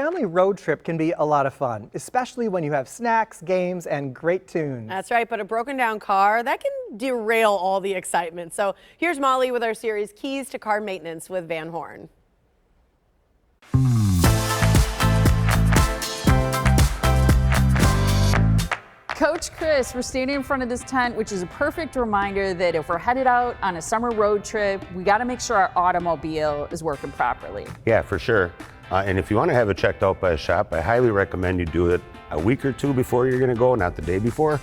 family road trip can be a lot of fun, especially when you have snacks, games, and great tunes. That's right, but a broken down car, that can derail all the excitement. So here's Molly with our series Keys to Car Maintenance with Van Horn. Coach Chris, we're standing in front of this tent, which is a perfect reminder that if we're headed out on a summer road trip, we got to make sure our automobile is working properly. Yeah, for sure. And if you want to have it checked out by a shop, I highly recommend you do it a week or two before you're going to go, not the day before,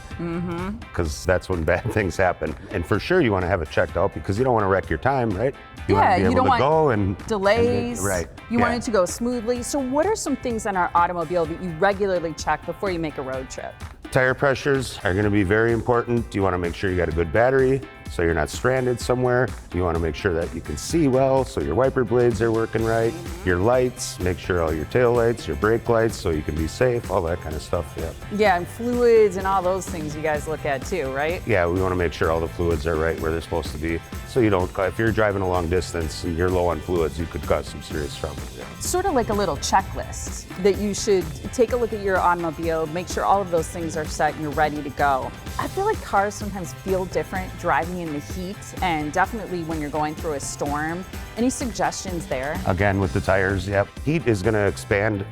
because that's when bad things happen. And for sure, you want to have it checked out because you don't want to wreck your time, right? You want to be able to go and delays. Right. You want it to go smoothly. So what are some things on our automobile that you regularly check before you make a road trip? Tire pressures are going to be very important. You want to make sure you got a good battery so you're not stranded somewhere. You want to make sure that you can see well so your wiper blades are working right. Your lights, make sure all your tail lights, your brake lights so you can be safe, all that kind of stuff. Yeah, and fluids and all those things you guys look at too, right? Yeah, we want to make sure all the fluids are right where they're supposed to be. So you don't, if you're driving a long distance and you're low on fluids, you could cause some serious trouble. Sort of like a little checklist that you should take a look at your automobile, make sure all of those things are set and you're ready to go. I feel like cars sometimes feel different driving in the heat, and definitely when you're going through a storm. Any suggestions there? Again, with the tires, heat is going to expand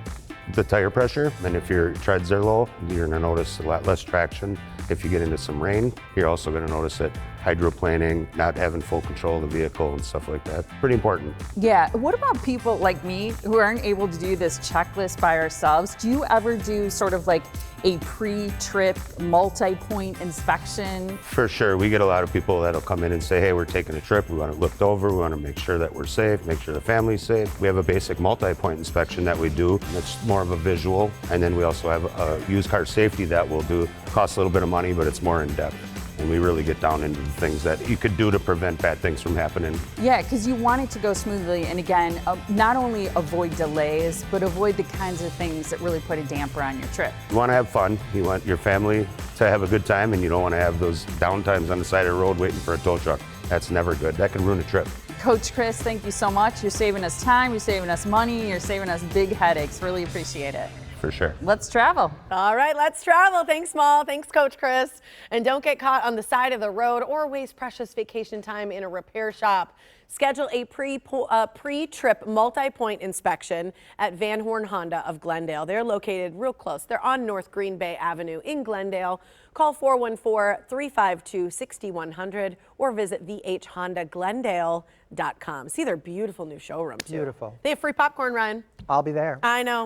the tire pressure, and if your treads are low, you're going to notice a lot less traction. If you get into some rain, you're also going to notice it hydroplaning, not having full control of the vehicle and stuff like that. Pretty important. Yeah, what about people like me who aren't able to do this checklist by ourselves? Do you ever do sort of like a pre-trip multi-point inspection? For sure, we get a lot of people that'll come in and say, hey, we're taking a trip, we want it looked over, we want to make sure that we're safe, make sure the family's safe. We have a basic multi-point inspection that we do, that's more of a visual, and then we also have a used car safety that we'll do. Costs a little bit of money, but it's more in depth. And we really get down into the things that you could do to prevent bad things from happening. Yeah, because you want it to go smoothly, and again, not only avoid delays, but avoid the kinds of things that really put a damper on your trip. You want to have fun, you want your family to have a good time, and you don't want to have those downtimes on the side of the road waiting for a tow truck. That's never good. That can ruin a trip. Coach Chris, thank you so much. You're saving us time, you're saving us money, you're saving us big headaches. Really appreciate it. For sure. Let's travel. All right, let's travel. Thanks, Mal. Thanks, Coach Chris. And don't get caught on the side of the road or waste precious vacation time in a repair shop. Schedule a pre-trip multi-point inspection at Van Horn Honda of Glendale. They're located real close. They're on North Green Bay Avenue in Glendale. Call 414-352-6100 or visit vhhondaglendale.com. See their beautiful new showroom, too. Beautiful. They have free popcorn, Ryan. I'll be there. I know.